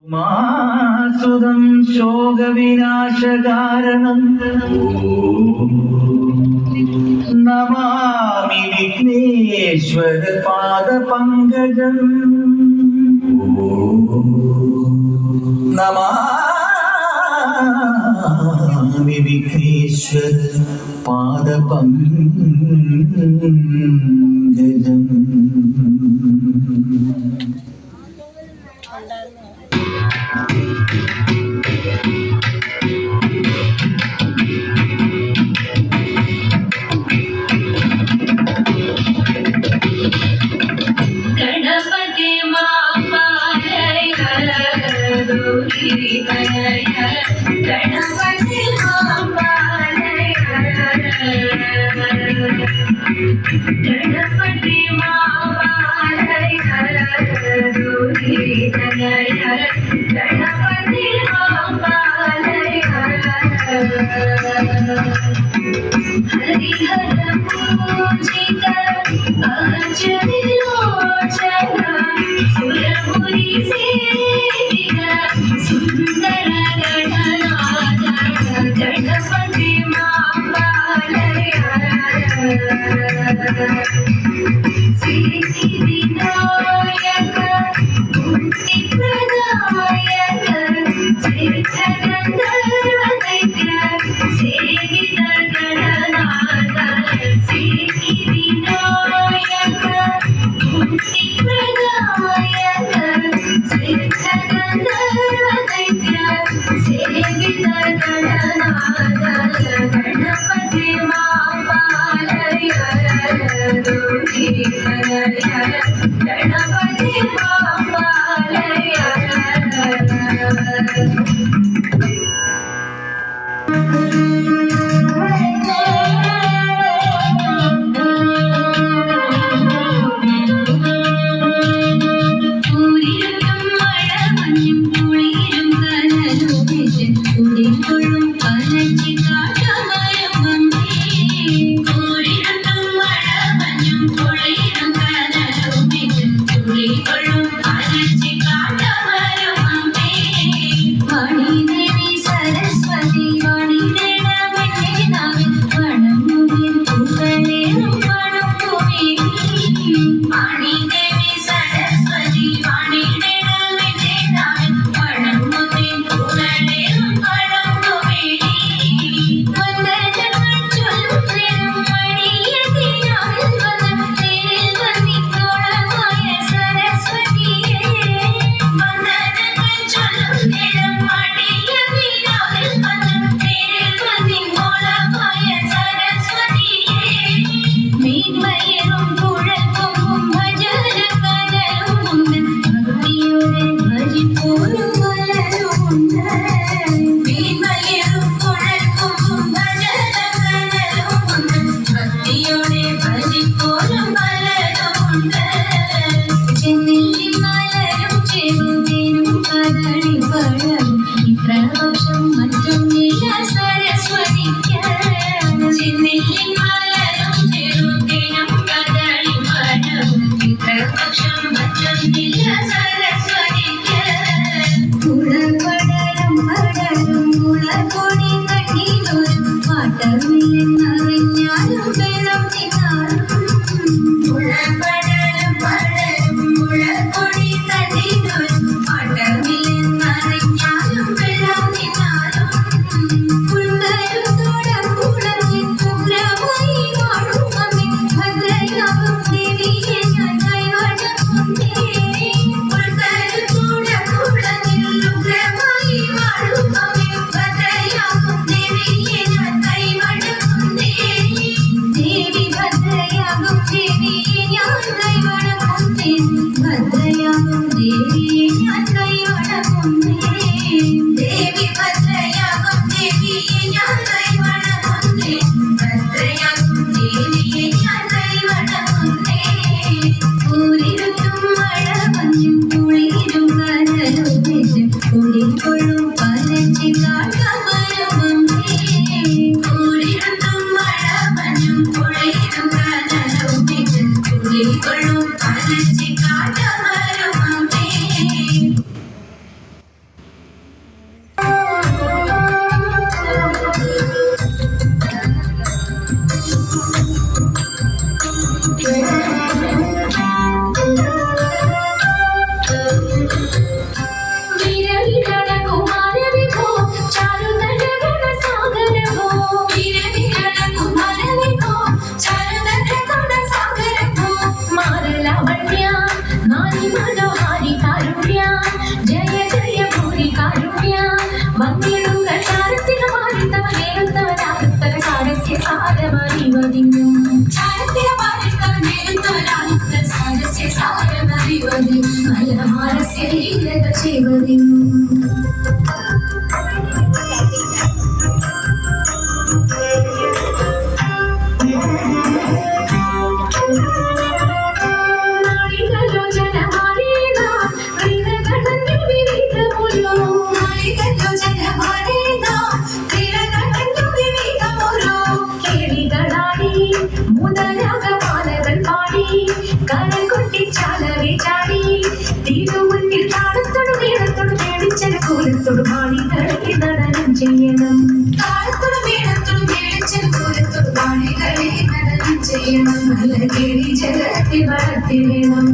മാസുതം ശോകവിനാശകാരണം നമാമി വിഘ്നേശ്വര പാദപങ്കജം നമാമി വിഘ്നേശ്വര പാദപങ്കജം. गणपति मापालय गणपति मापालय गणपति मापालय गणपति मापालय हरिहर पूजित अजविलोचन सुरमुनि सेवित सुंदर गणनाथ गणपति मापालय सिद्धि विनायक मुक्ति प्रदायक सिद्धगंधर्व दैत्य सेवित गणनाथ सिद्धि विनायक मुक्ति प्रदायक सिद्धगंधर्व दैत्य सेवित गणनाथ गणपति मापालय गणपति मापालय നാളികല്ലോ ജനമാനേന ക്രീഡകടങ്ങൾ വിവിധമുലോ നാളികല്ലോ ജനമാനേന ക്രീഡകടങ്ങൾ വിവിധമുലോ കേളികളാടി മുതലാകമാലകൾ പാടി കരകൊട്ടി ചാലവേ ചാടി തിരുമുന്നിൽ താളത്തോട് മേളത്തോട് മേടിച്ചത് കൂലത്തോട് മാണികളെ നടനം ചെയ്യണം താളത്തോട് മേളത്തോട് മേടിച്ചത് കൂലത്തോട് മാണികളെ നടനം ചെയ്യണം നല്ല കേളി ജലത്തിൽ വളർത്തിടണം